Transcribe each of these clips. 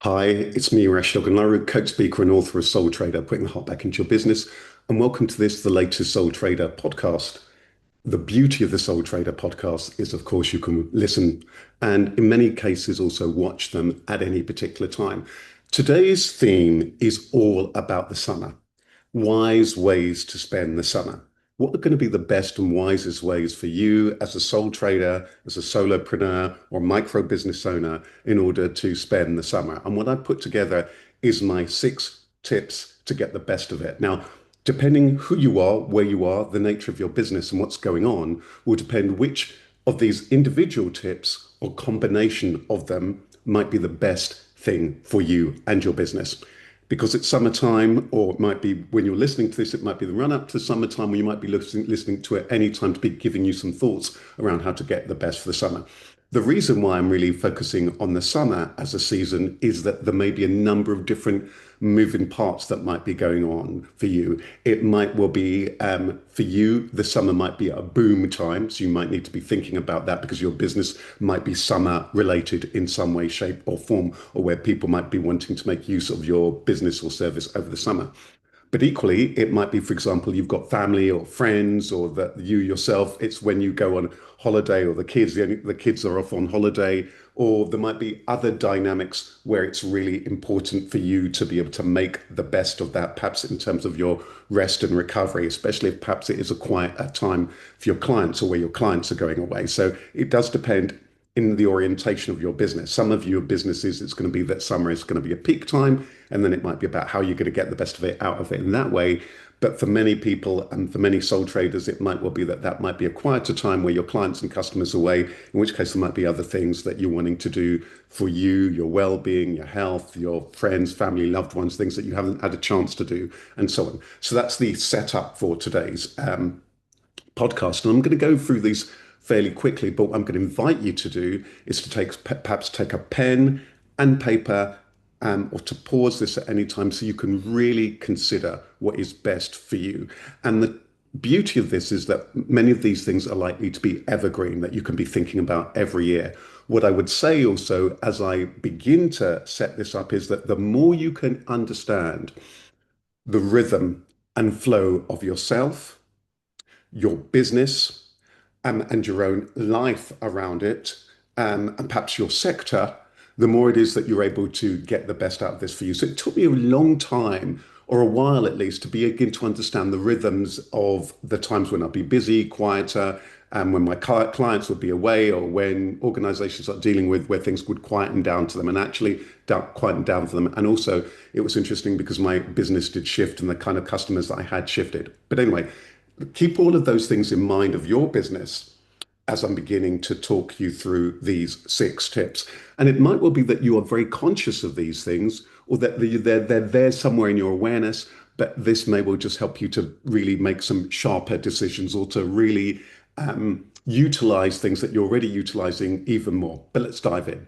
Hi, it's me, Rash Dogan, coach, speaker, and author of Soul Trader, putting the heart back into your business. And welcome to the latest Soul Trader podcast. The beauty of the Soul Trader podcast is, of course, you can listen and in many cases also watch them at any particular time. Today's theme is all about the summer. Wise ways to spend the summer. What are going to be the best and wisest ways for you as a sole trader, as a solopreneur, or micro business owner in order to spend the summer? And what I put together is my 6 tips to get the best of it. Now, depending who you are, where you are, the nature of your business, and what's going on, will depend which of these individual tips or combination of them might be the best thing for you and your business because it's summertime, or it might be when you're listening to this, it might be the run up to summertime, or you might be listening to it any time to be giving you some thoughts around how to get the best for the summer. The reason why I'm really focusing on the summer as a season is that there may be a number of different moving parts that might be going on for you. It might well be for you, the summer might be a boom time. So you might need to be thinking about that because your business might be summer related in some way, shape, or form, or where people might be wanting to make use of your business or service over the summer. But equally, it might be, for example, you've got family or friends, or that you yourself, it's when you go on holiday, or the kids are off on holiday, or there might be other dynamics where it's really important for you to be able to make the best of that, perhaps in terms of your rest and recovery, especially if perhaps it is a quiet time for your clients or where your clients are going away. So it does depend in the orientation of your business. Some of your businesses, it's going to be that summer is going to be a peak time, and then it might be about how you're going to get the best of it out of it in that way. But for many people and for many sole traders, it might well be that that might be a quieter time where your clients and customers are away, in which case there might be other things that you're wanting to do for you, your well-being, your health, your friends, family, loved ones, things that you haven't had a chance to do, and so on. So that's the setup for today's podcast. And I'm going to go through these fairly quickly, but what I'm going to invite you to do is to perhaps take a pen and paper, or to pause this at any time so you can really consider what is best for you. And the beauty of this is that many of these things are likely to be evergreen, that you can be thinking about every year. What I would say also as I begin to set this up is that the more you can understand the rhythm and flow of yourself, your business, and your own life around it, and perhaps your sector, the more it is that you're able to get the best out of this for you. So it took me a long time, or a while at least, to begin to understand the rhythms of the times when I'd be busy, quieter, and when my clients would be away, or when organizations are dealing with where things would quieten down to them and actually quieten down for them. And also, it was interesting because my business did shift and the kind of customers that I had shifted. But anyway, keep all of those things in mind of your business as I'm beginning to talk you through these 6 tips. And it might well be that you are very conscious of these things, or that they're there somewhere in your awareness, but this may well just help you to really make some sharper decisions, or to really utilize things that you're already utilizing even more. But let's dive in.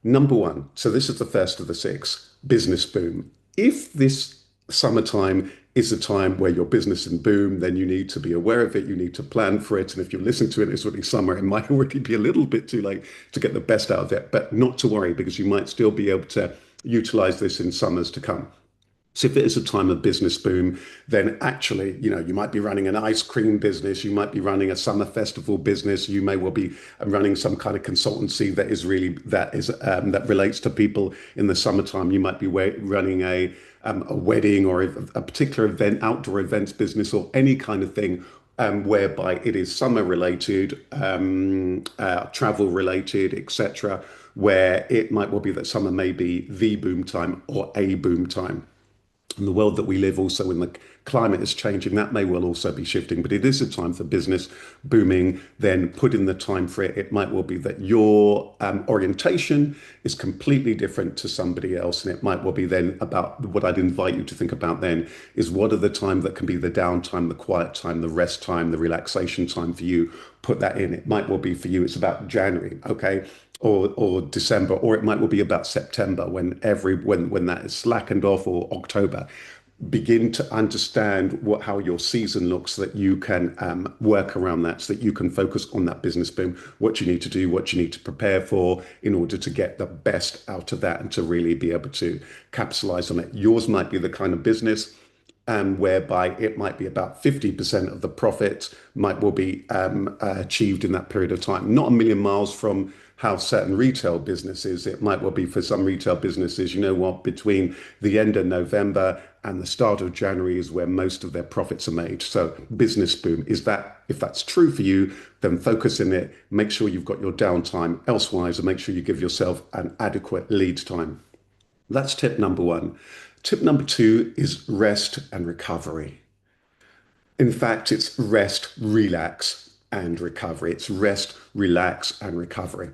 Number one, so this is the first of the 6, business boom. If this summertime is a time where your business in boom, then you need to be aware of it. You need to plan for it. And if you listen to it, it's already summer. It might already be a little bit too late to get the best out of it, but not to worry, because you might still be able to utilize this in summers to come. So if it is a time of business boom, then actually, you might be running an ice cream business, you might be running a summer festival business, you may well be running some kind of consultancy that relates to people in the summertime. You might be running a wedding, or a particular event, outdoor events business, or any kind of thing whereby it is summer related, travel related, etc., where it might well be that summer may be the boom time or a boom time. And the world that we live also, when the climate is changing, that may well also be shifting. But it is a time for business booming. Then put in the time for it. It might well be that your orientation is completely different to somebody else. And it might well be then about what I'd invite you to think about then is, what are the time that can be the downtime, the quiet time, the rest time, the relaxation time for you. Put that in. It might well be for you, it's about January. Okay. Or December, or it might well be about September, when that is slackened off, or October. begin to understand how your season looks so that you can work around that, so that you can focus on that business boom, what you need to do, what you need to prepare for in order to get the best out of that and to really be able to capitalize on it. Yours might be the kind of business whereby it might be about 50% of the profit might will be achieved in that period of time. Not a million miles from how certain retail businesses, it might well be for some retail businesses, you know what, between the end of November and the start of January is where most of their profits are made. So business boom, is that, if that's true for you, then focus in it, make sure you've got your downtime elsewise, and make sure you give yourself an adequate lead time. That's tip number one. Tip number two is rest and recovery. In fact, it's rest, relax, and recovery. It's rest, relax, and recovery.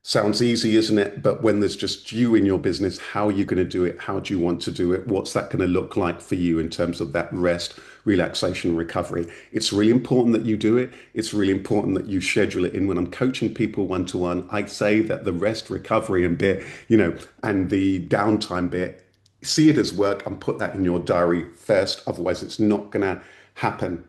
Sounds easy, isn't it? But when there's just you in your business, how are you going to do it? How do you want to do it? What's that going to look like for you in terms of that rest, relaxation, recovery? It's really important that you do it. It's really important that you schedule it in. When I'm coaching people one-to-one, I say that the rest, recovery, and bit, and the downtime bit, see it as work and put that in your diary first. Otherwise, it's not going to happen.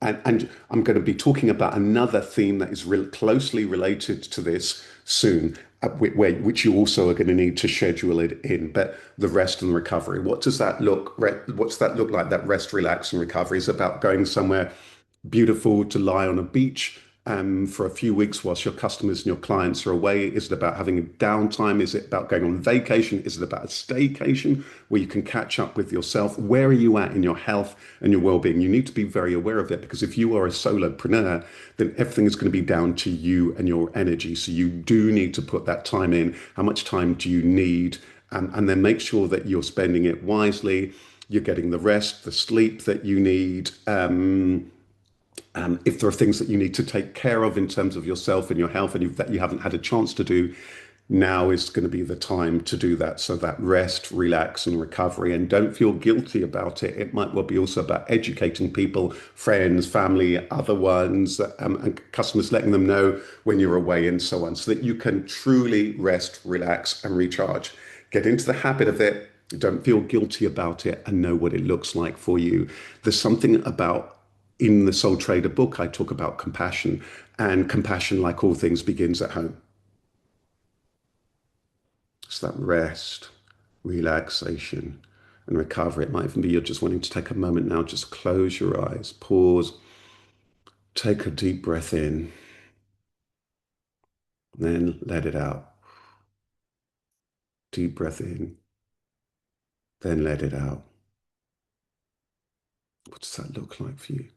And I'm going to be talking about another theme that is closely related to this soon, which you also are going to need to schedule it in. But the rest and recovery, what's that look like? That rest, relax, and recovery is about going somewhere beautiful to lie on a beach for a few weeks whilst your customers and your clients are away? Is it about having a downtime? Is it about going on vacation? Is it about a staycation where you can catch up with yourself? Where are you at in your health and your well-being? You need to be very aware of it, because if you are a solopreneur, then everything is going to be down to you and your energy. So you do need to put that time in. How much time do you need? And then make sure that you're spending it wisely. You're getting the rest, the sleep that you need. If there are things that you need to take care of in terms of yourself and your health and that you haven't had a chance to do, now is going to be the time to do that. So that rest, relax, and recovery. And don't feel guilty about it. It might well be also about educating people, friends, family, other ones, and customers, letting them know when you're away and so on, so that you can truly rest, relax, and recharge. Get into the habit of it. Don't feel guilty about it, and know what it looks like for you. There's something about, in the Soul Trader book, I talk about compassion, and compassion, like all things, begins at home. It's that rest, relaxation, and recovery. It might even be you're just wanting to take a moment now, just close your eyes, pause, take a deep breath in, then let it out. Deep breath in, then let it out. What does that look like for you?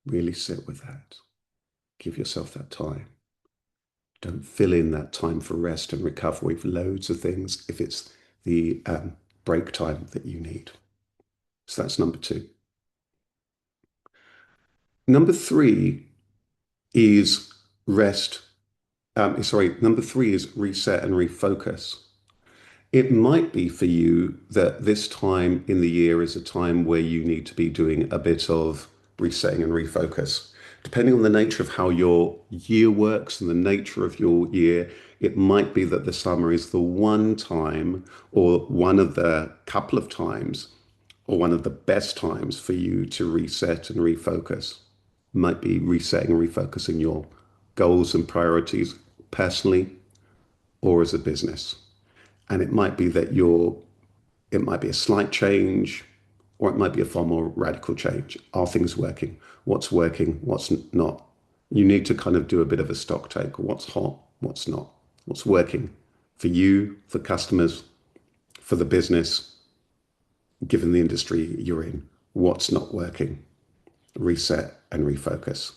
Really sit with that. Give yourself that time. Don't fill in that time for rest and recovery with loads of things if it's the break time that you need. So that's number two. Number three is rest. Number three is reset and refocus. It might be for you that this time in the year is a time where you need to be doing a bit of resetting and refocus. Depending on the nature of how your year works and the nature of your year, it might be that the summer is the one time, or one of the couple of times, or one of the best times for you to reset and refocus. Might be resetting and refocusing your goals and priorities personally or as a business. And it might be that it might be a slight change, or it might be a far more radical change. Are things working? What's working? What's not? You need to kind of do a bit of a stock take. What's hot? What's not? What's working for you, for customers, for the business, given the industry you're in? What's not working? Reset and refocus.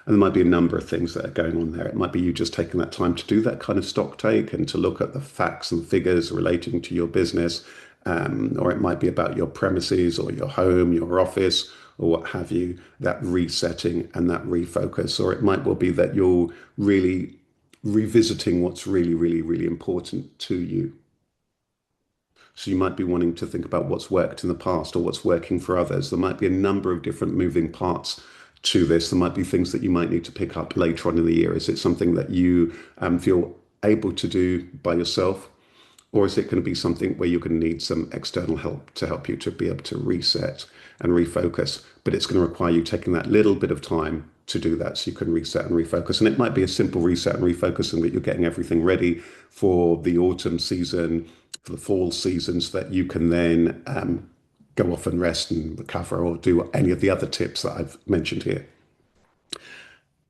And there might be a number of things that are going on there. It might be you just taking that time to do that kind of stock take and to look at the facts and figures relating to your business. Or it might be about your premises or your home, your office, or what have you, that resetting and that refocus. Or it might well be that you're really revisiting what's really, really, really important to you. So you might be wanting to think about what's worked in the past or what's working for others. There might be a number of different moving parts to this. There might be things that you might need to pick up later on in the year. Is it something that you feel able to do by yourself? Or is it going to be something where you're going to need some external help to help you to be able to reset and refocus? But it's going to require you taking that little bit of time to do that so you can reset and refocus. And it might be a simple reset and refocus, and that you're getting everything ready for the autumn season, for the fall seasons, that you can then go off and rest and recover or do any of the other tips that I've mentioned here.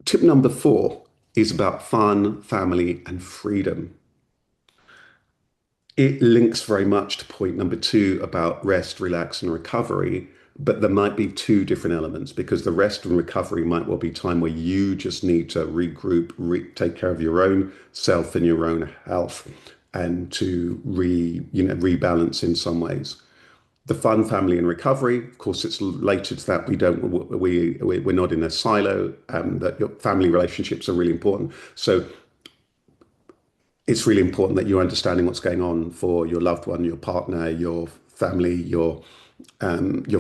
Tip number 4 is about fun, family, and freedom. It links very much to point number 2 about rest, relax, and recovery, but there might be two different elements, because the rest and recovery might well be time where you just need to regroup, take care of your own self and your own health, and to rebalance in some ways. The fun, family, and recovery, of course, it's related to that. We're not in a silo. That your family relationships are really important. So it's really important that you're understanding what's going on for your loved one, your partner, your family, your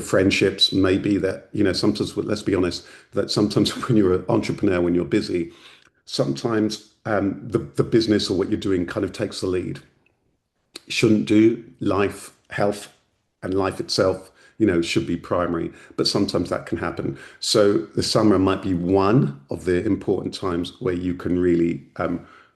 friendships. Maybe that, sometimes, well, let's be honest, that sometimes when you're an entrepreneur, when you're busy, sometimes the business or what you're doing kind of takes the lead. Shouldn't do. Life, health, and life itself, should be primary, but sometimes that can happen. So the summer might be one of the important times where you can really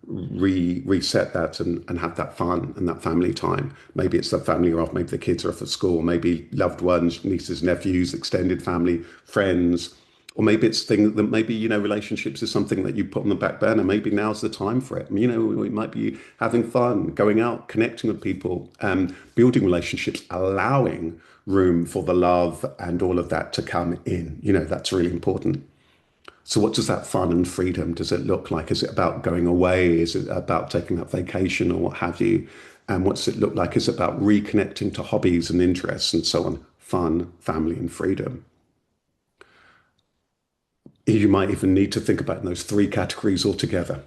reset that and have that fun and that family time. Maybe it's the family are off, maybe the kids are off at school, maybe loved ones, nieces, nephews, extended family, friends, or maybe it's thing that maybe, relationships is something that you put on the back burner. Maybe now's the time for it. We might be having fun, going out, connecting with people, building relationships, allowing room for the love and all of that to come in. That's really important. So what does that fun and freedom, does it look like? Is it about going away? Is it about taking that vacation or what have you? And what's it look like? Is it about reconnecting to hobbies and interests and so on? Fun, family, and freedom. You might even need to think about those three categories altogether.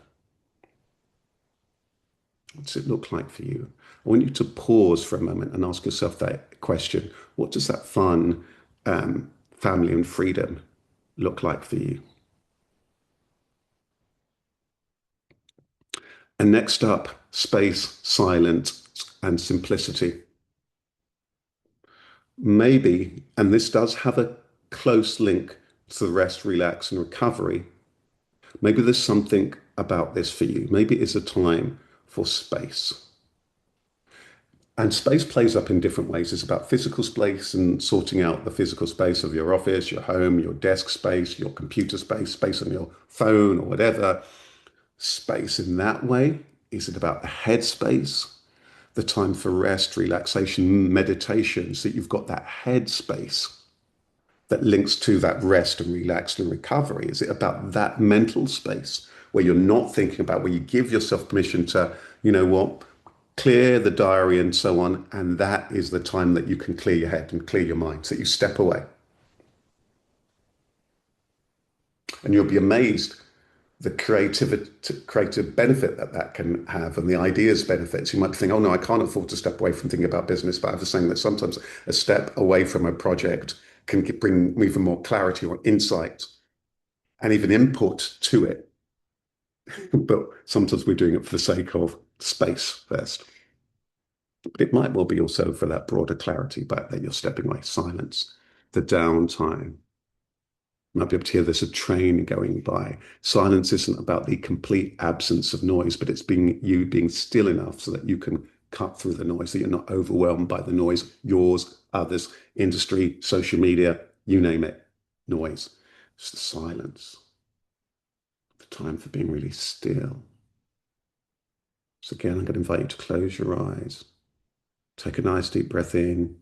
What's it look like for you? I want you to pause for a moment and ask yourself that question. What does that fun, family, and freedom look like for you? And next up, space, silence, and simplicity. Maybe, and this does have a close link to the rest, relax, and recovery. Maybe there's something about this for you. Maybe it's a time for space. And space plays up in different ways. It's about physical space and sorting out the physical space of your office, your home, your desk space, your computer space, space on your phone or whatever. Space in that way. Is it about the head space? The time for rest, relaxation, meditation, so that you've got that head space that links to that rest and relax and recovery? Is it about that mental space where you're not thinking about, where you give yourself permission to, clear the diary and so on, and that is the time that you can clear your head and clear your mind, so that you step away? And you'll be amazed the creative benefit that that can have, and the ideas benefits. You might think, oh no, I can't afford to step away from thinking about business, but I was saying that sometimes a step away from a project can bring even more clarity or insight and even input to it. But sometimes we're doing it for the sake of space first. But it might well be also for that broader clarity, but that you're stepping away, silence, the downtime. You might be able to hear there's a train going by. Silence isn't about the complete absence of noise, but it's being still enough so that you can cut through the noise, that you're not overwhelmed by the noise, yours, others, industry, social media, you name it, noise. It's the silence, the time for being really still. So again, I'm going to invite you to close your eyes. Take a nice deep breath in,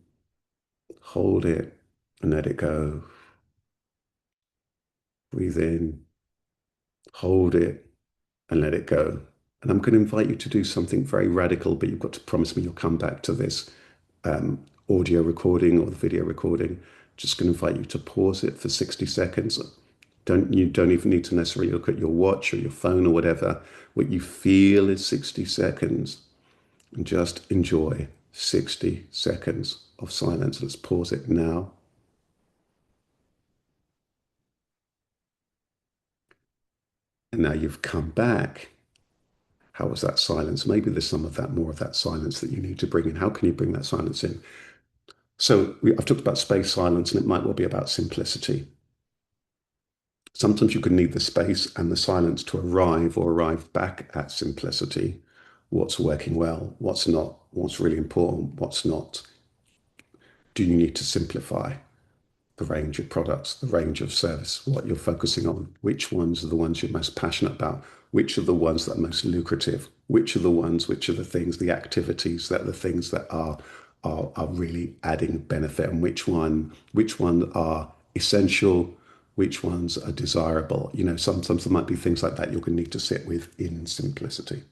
hold it, and let it go. Breathe in, hold it, and let it go. And I'm going to invite you to do something very radical, but you've got to promise me you'll come back to this audio recording or the video recording. Just going to invite you to pause it for 60 seconds. You don't even need to necessarily look at your watch or your phone or whatever. What you feel is 60 seconds, and just enjoy 60 seconds of silence. Let's pause it now. And now you've come back. How was that silence? Maybe there's some of that, more of that silence that you need to bring in. How can you bring that silence in? So I've talked about space, silence, and it might well be about simplicity. Sometimes you can need the space and the silence to arrive or arrive back at simplicity. What's working well, what's not, what's really important, what's not. Do you need to simplify the range of products, the range of service, what you're focusing on? Which ones are the ones you're most passionate about? Which are the ones that are most lucrative? Which are the ones, which are the things, the activities that are the things that are really adding benefit, and which ones are essential, which ones are desirable? Sometimes there might be things like that you're going to need to sit with in simplicity.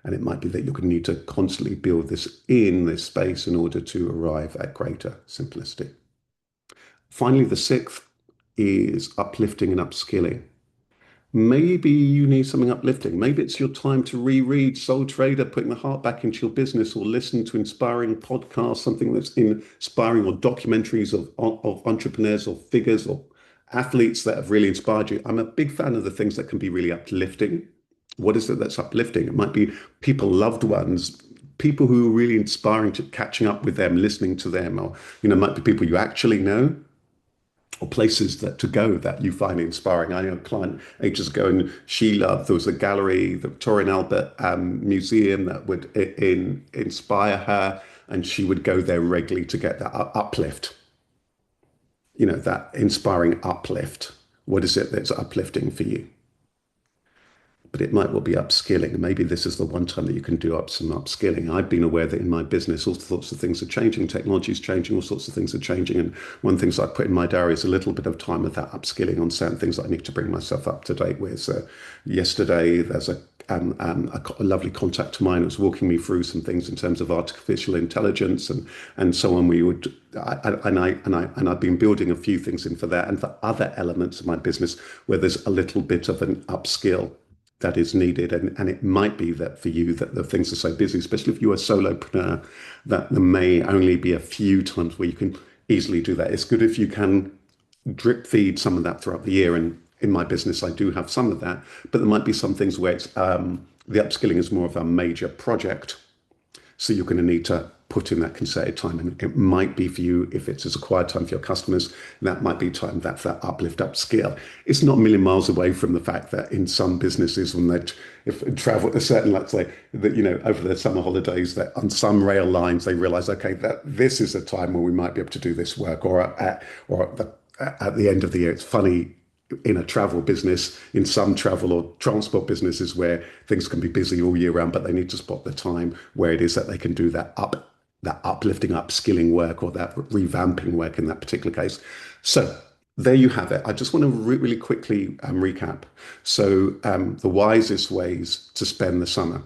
And it might be that you're going to need to constantly build this in this space in order to arrive at greater simplicity. Finally, the sixth is uplifting and upskilling. Maybe you need something uplifting. Maybe it's your time to reread Soul Trader, putting the heart back into your business, or listen to inspiring podcasts, something that's inspiring, or documentaries of entrepreneurs or figures or athletes that have really inspired you. I'm a big fan of the things that can be really uplifting. What is it that's uplifting? It might be people, loved ones, people who are really inspiring, to catching up with them, listening to them, or, it might be people you actually know, or places that to go that you find inspiring. I know a client ages ago, and she loved, there was a gallery, the Victoria and Albert Museum, that would inspire her, and she would go there regularly to get that uplift, that inspiring uplift. What is it that's uplifting for you? But it might well be upskilling. Maybe this is the one time that you can do some upskilling. I've been aware that in my business, all sorts of things are changing. Technology is changing. All sorts of things are changing. And one of the things I put in my diary is a little bit of time with that upskilling on certain things that I need to bring myself up to date with. So yesterday, there's a lovely contact of mine who was walking me through some things in terms of artificial intelligence and so on. I've been building a few things in for that, and for other elements of my business where there's a little bit of an upskill that is needed. And it might be that for you that the things are so busy, especially if you're a solopreneur, that there may only be a few times where you can easily do that. It's good if you can drip feed some of that throughout the year. And in my business, I do have some of that, but there might be some things where it's the upskilling is more of a major project. So you're going to need to put in that concerted time. And it might be for you, if it's as a quiet time for your customers, that might be time that's that uplift, upskill. It's not a million miles away from the fact that in some businesses, when they if travel a certain, let's say that, over the summer holidays, that on some rail lines, they realize, okay, that this is a time where we might be able to do this work, or at the end of the year. It's funny, in a travel business, in some travel or transport businesses where things can be busy all year round, but they need to spot the time where it is that they can do that uplifting, upskilling work, or that revamping work in that particular case. So there you have it. I just want to really quickly recap. So the wisest ways to spend the summer.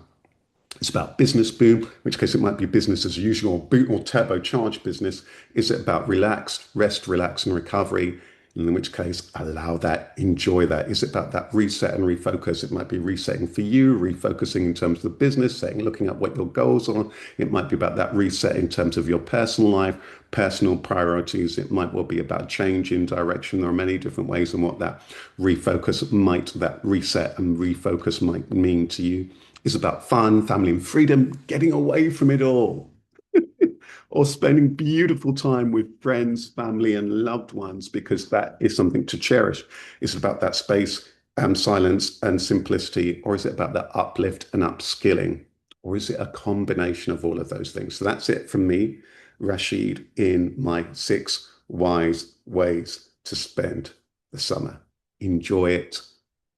It's about business boom, in which case it might be business as usual, boot or turbocharged business. Is it about rest, relax, and recovery? In which case, allow that, enjoy that. Is it about that reset and refocus? It might be resetting for you, refocusing in terms of the business, looking at what your goals are. It might be about that reset in terms of your personal life, personal priorities. It might well be about change in direction. There are many different ways in what that that reset and refocus might mean to you. It's about fun, family, and freedom, getting away from it all, or spending beautiful time with friends, family, and loved ones, because that is something to cherish. Is it about that space, silence, and simplicity, or is it about that uplift and upskilling, or is it a combination of all of those things? So that's it from me, Rashid, in my 6 wise ways to spend the summer. Enjoy it,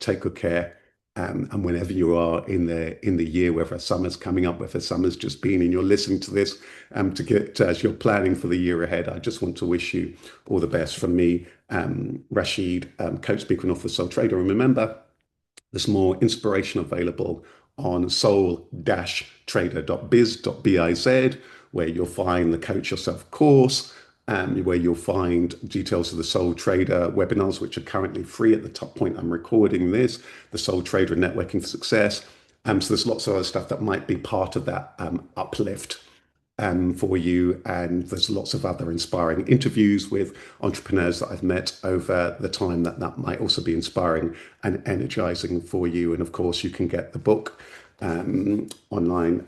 take good care. And whenever you are in the year, whether summer's coming up, whether summer's just been, and you're listening to this, to get as you're planning for the year ahead, I just want to wish you all the best from me, Rashid, coach, speaker, and author, Soul Trader. And remember, there's more inspiration available on soul-trader.biz, where you'll find the Coach Yourself course, where you'll find details of the Soul Trader webinars, which are currently free at the top point I'm recording this, the Soul Trader Networking for Success. So there's lots of other stuff that might be part of that uplift for you. And there's lots of other inspiring interviews with entrepreneurs that I've met over the time that might also be inspiring and energizing for you. And of course, you can get the book online.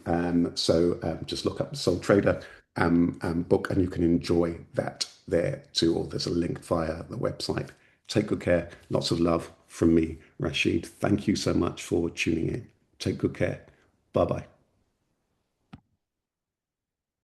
So just look up Soul Trader book and you can enjoy that there too. Or there's a link via the website. Take good care. Lots of love from me, Rashid. Thank you so much for tuning in. Take good care. Bye bye.